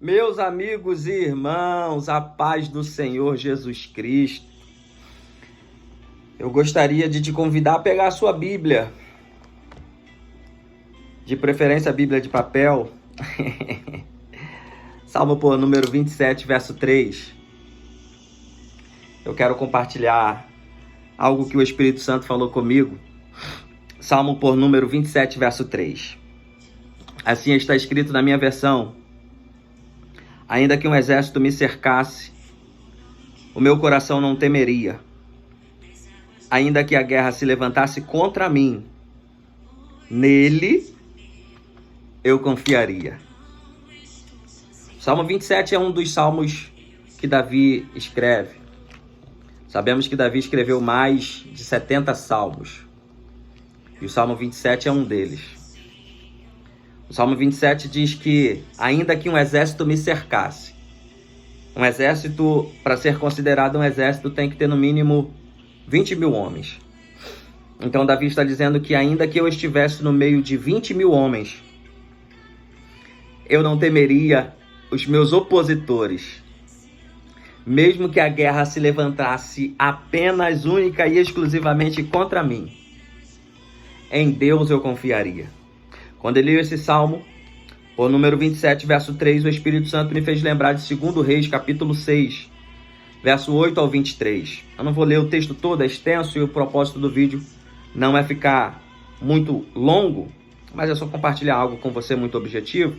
Meus amigos e irmãos, a paz do Senhor Jesus Cristo. Eu gostaria de te convidar a pegar a sua Bíblia, de preferência a Bíblia de papel. Salmo por número 27, verso 3. Eu quero compartilhar algo que o Espírito Santo falou comigo. Salmo por número 27, verso 3. Assim está escrito na minha versão: ainda que um exército me cercasse, o meu coração não temeria. Ainda que a guerra se levantasse contra mim, nele eu confiaria. Salmo 27 é um dos salmos que Davi escreve. Sabemos que Davi escreveu mais de 70 salmos. E o Salmo 27 é um deles. O Salmo 27 diz que, ainda que um exército me cercasse, um exército, para ser considerado um exército, tem que ter no mínimo 20 mil homens. Então Davi está dizendo que ainda que eu estivesse no meio de 20 mil homens, eu não temeria os meus opositores. Mesmo que a guerra se levantasse apenas, única e exclusivamente contra mim, em Deus eu confiaria. Quando eu li esse salmo, o número 27, verso 3, o Espírito Santo me fez lembrar de 2 Reis, capítulo 6, verso 8 ao 23. Eu não vou ler o texto todo, é extenso, e o propósito do vídeo não é ficar muito longo, mas é só compartilhar algo com você muito objetivo.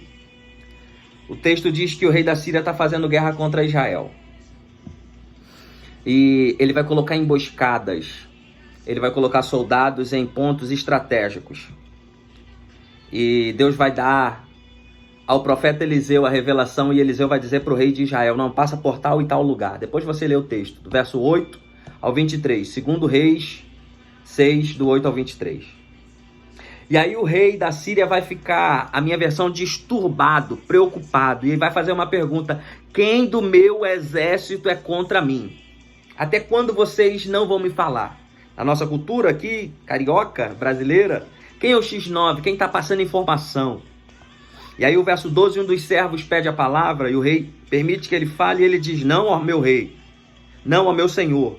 O texto diz que o rei da Síria está fazendo guerra contra Israel. E ele vai colocar emboscadas, ele vai colocar soldados em pontos estratégicos. E Deus vai dar ao profeta Eliseu a revelação, e Eliseu vai dizer para o rei de Israel: não, passa por tal e tal lugar. Depois você lê o texto, do verso 8 ao 23, 2 Reis 6, do 8 ao 23. E aí o rei da Síria vai ficar, a minha versão, disturbado, preocupado, e ele vai fazer uma pergunta: quem do meu exército é contra mim? Até quando vocês não vão me falar? Na nossa cultura aqui, carioca, brasileira, quem é o X9? Quem está passando informação? E aí o verso 12, um dos servos pede a palavra, e o rei permite que ele fale, e ele diz: não, ó meu rei, não, ó meu senhor,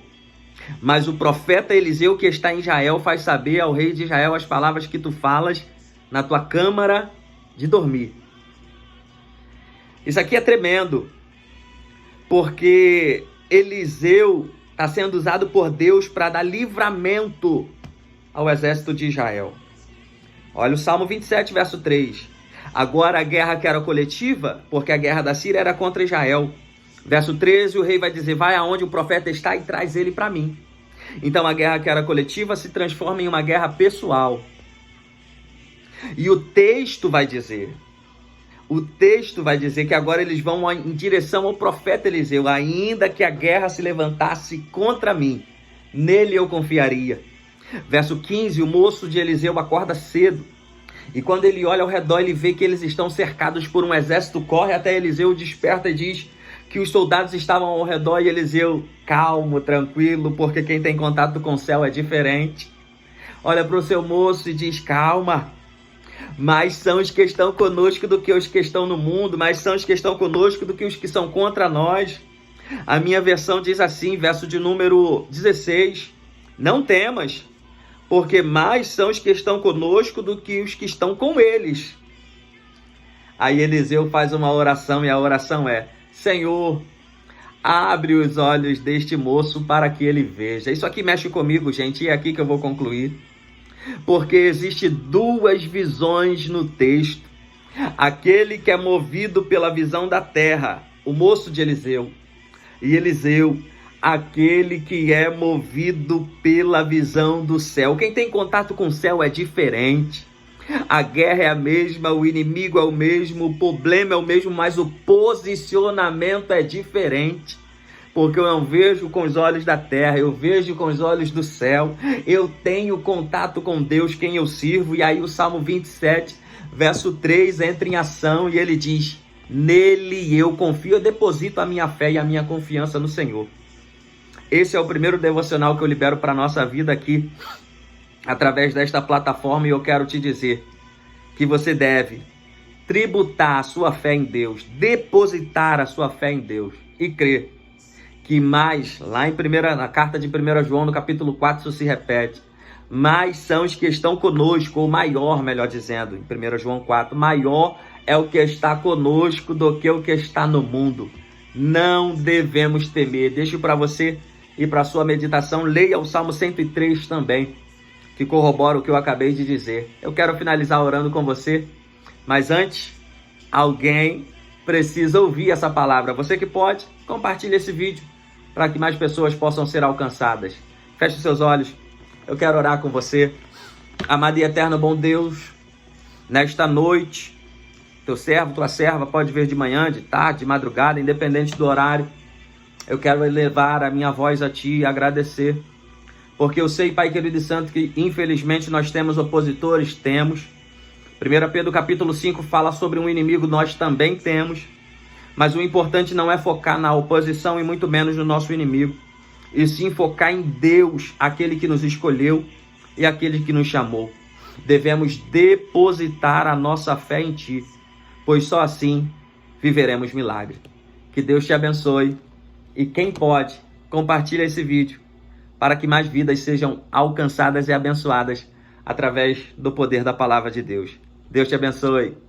mas o profeta Eliseu, que está em Israel, faz saber ao rei de Israel as palavras que tu falas na tua câmara de dormir. Isso aqui é tremendo, porque Eliseu está sendo usado por Deus para dar livramento ao exército de Israel. Olha o Salmo 27, verso 3. Agora a guerra que era coletiva, porque a guerra da Síria era contra Israel. Verso 13, o rei vai dizer: vai aonde o profeta está e traz ele para mim. Então a guerra que era coletiva se transforma em uma guerra pessoal. E o texto vai dizer que agora eles vão em direção ao profeta Eliseu: ainda que a guerra se levantasse contra mim, nele eu confiaria. Verso 15, o moço de Eliseu acorda cedo, e quando ele olha ao redor, ele vê que eles estão cercados por um exército, corre até Eliseu, desperta e diz que os soldados estavam ao redor, e Eliseu, calmo, tranquilo, porque quem tem contato com o céu é diferente, olha para o seu moço e diz: calma, mais são os que estão conosco do que os que estão no mundo, mais são os que estão conosco do que os que são contra nós. A minha versão diz assim, verso de número 16, não temas, porque mais são os que estão conosco do que os que estão com eles. Aí Eliseu faz uma oração, e a oração é: Senhor, abre os olhos deste moço para que ele veja. Isso aqui mexe comigo, gente, e é aqui que eu vou concluir. Porque existe duas visões no texto. Aquele que é movido pela visão da terra, o moço de Eliseu. E Eliseu, aquele que é movido pela visão do céu. Quem tem contato com o céu é diferente. A guerra é a mesma, o inimigo é o mesmo, o problema é o mesmo, mas o posicionamento é diferente. Porque eu não vejo com os olhos da terra, eu vejo com os olhos do céu. Eu tenho contato com Deus, quem eu sirvo. E aí o Salmo 27, verso 3, entra em ação e ele diz: nele eu confio, eu deposito a minha fé e a minha confiança no Senhor. Esse é o primeiro devocional que eu libero para a nossa vida aqui, através desta plataforma, e eu quero te dizer que você deve tributar a sua fé em Deus, depositar a sua fé em Deus e crer que mais, lá na carta de 1 João, no capítulo 4, isso se repete, mais são os que estão conosco, ou maior, melhor dizendo, em 1 João 4, maior é o que está conosco do que o que está no mundo. Não devemos temer. Deixo para você e para sua meditação, leia o Salmo 103 também, que corrobora o que eu acabei de dizer. Eu quero finalizar orando com você, mas antes, alguém precisa ouvir essa palavra. Você que pode, compartilhe esse vídeo para que mais pessoas possam ser alcançadas. Feche seus olhos, eu quero orar com você. Amado e eterno bom Deus, nesta noite, teu servo, tua serva pode ver de manhã, de tarde, de madrugada, independente do horário. Eu quero elevar a minha voz a Ti e agradecer, porque eu sei, Pai querido e santo, que infelizmente nós temos opositores, temos. 1 Pedro capítulo 5 fala sobre um inimigo, nós também temos. Mas o importante não é focar na oposição e muito menos no nosso inimigo, e sim focar em Deus, aquele que nos escolheu e aquele que nos chamou. Devemos depositar a nossa fé em Ti, pois só assim viveremos milagre. Que Deus te abençoe e quem pode, compartilha esse vídeo para que mais vidas sejam alcançadas e abençoadas através do poder da palavra de Deus. Deus te abençoe.